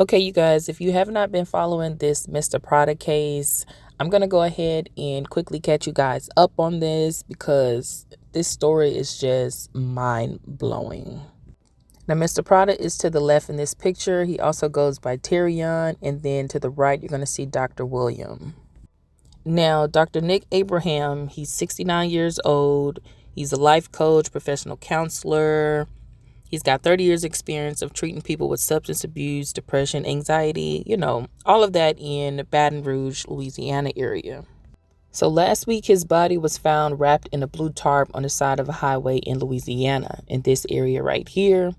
Okay, you guys, if you have not been following this Mr. Prada case, I'm going to go ahead and quickly catch you guys up on this because this story is just mind-blowing. Now, Mr. Prada is to the left in this picture. He also goes by Tyrion, and then to the right, you're going to see Dr. William. Now, Dr. Nick Abraham, he's 69 years old. He's a life coach, professional counselor. He's got 30 years experience of treating people with substance abuse, depression, anxiety, all of that in Baton Rouge, Louisiana area. So last week, his body was found wrapped in a blue tarp on the side of a highway in Louisiana, in this area right here.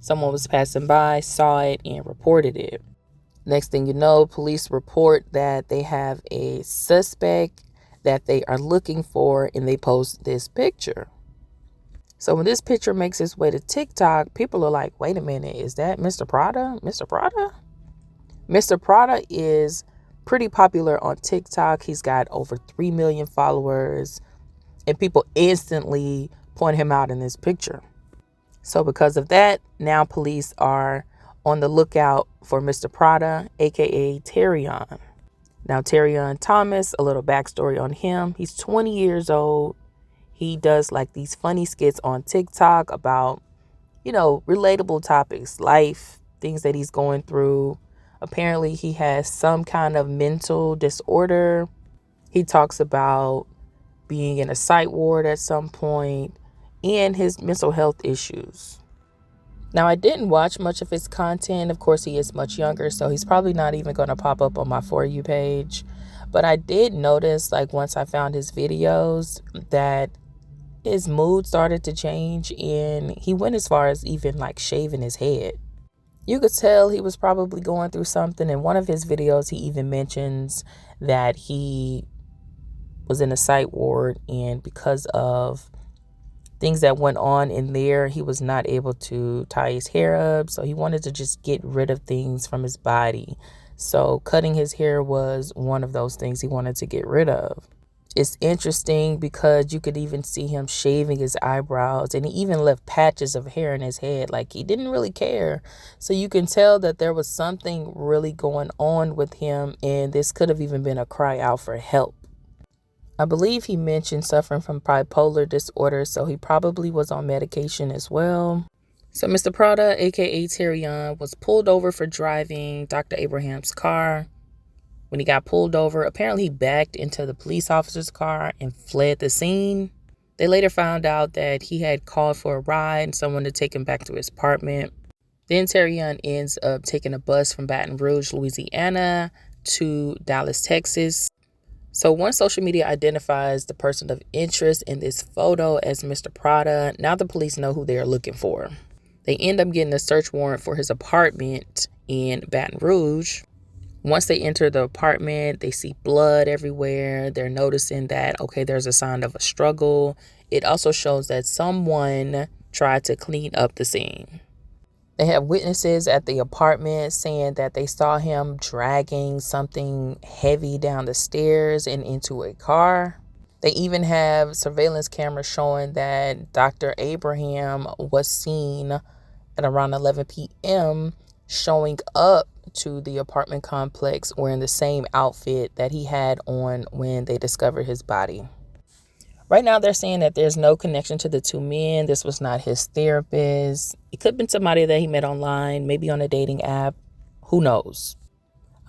Someone was passing by, saw it, and reported it. Next thing you know, police report that they have a suspect that they are looking for, and they post this picture. So when this picture makes its way to TikTok, people are like, wait a minute, is that Mr. Prada? Mr. Prada? Mr. Prada is pretty popular on TikTok. He's got over 3 million followers, and people instantly point him out in this picture. So because of that, now police are on the lookout for Mr. Prada, aka Tyrion. Now, Tyrion Thomas, a little backstory on him. He's 20 years old. He does like these funny skits on TikTok about, relatable topics, life, things that he's going through. Apparently, he has some kind of mental disorder. He talks about being in a psych ward at some point and his mental health issues. Now, I didn't watch much of his content. Of course, he is much younger, so he's probably not even going to pop up on my For You page. But I did notice, once I found his videos, that his mood started to change, and he went as far as even shaving his head. You could tell he was probably going through something. In one of his videos, he even mentions that he was in a psych ward, and because of things that went on in there, he was not able to tie his hair up. So he wanted to just get rid of things from his body. So cutting his hair was one of those things he wanted to get rid of. It's interesting because you could even see him shaving his eyebrows, and he even left patches of hair in his head. He didn't really care. So you can tell that there was something really going on with him, and this could have even been a cry out for help. I believe he mentioned suffering from bipolar disorder, so he probably was on medication as well. So Mr. Prada, aka Tyrion, was pulled over for driving Dr. Abraham's car. When he got pulled over, apparently he backed into the police officer's car and fled the scene. They later found out that he had called for a ride and someone to take him back to his apartment. Then Tyrion ends up taking a bus from Baton Rouge, Louisiana to Dallas, Texas. So once social media identifies the person of interest in this photo as Mr. Prada, now the police know who they are looking for. They end up getting a search warrant for his apartment in Baton Rouge. Once they enter the apartment, they see blood everywhere. They're noticing that, okay, there's a sign of a struggle. It also shows that someone tried to clean up the scene. They have witnesses at the apartment saying that they saw him dragging something heavy down the stairs and into a car. They even have surveillance cameras showing that Dr. Abraham was seen at around 11 p.m. showing up to the apartment complex wearing the same outfit that he had on when they discovered his body. Right now, they're saying that there's no connection to the two men. This was not his therapist. It could have been somebody that he met online, maybe on a dating app. Who knows?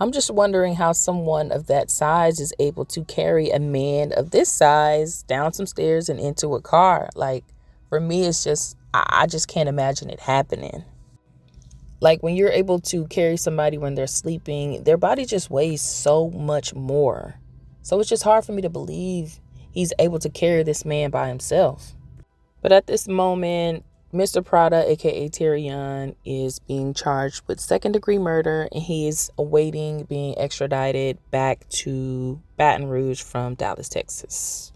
I'm just wondering how someone of that size is able to carry a man of this size down some stairs and into a car. For me, it's just, I just can't imagine it happening. When you're able to carry somebody when they're sleeping, their body just weighs so much more. So it's just hard for me to believe he's able to carry this man by himself. But at this moment, Mr. Prada, aka Tyrion, is being charged with second-degree murder, and he is awaiting being extradited back to Baton Rouge from Dallas, Texas.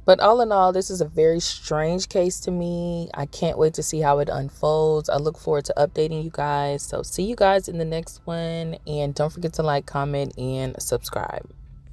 But all in all, this is a very strange case to me. I can't wait to see how it unfolds. I look forward to updating you guys. So see you guys in the next one. And don't forget to like, comment, and subscribe.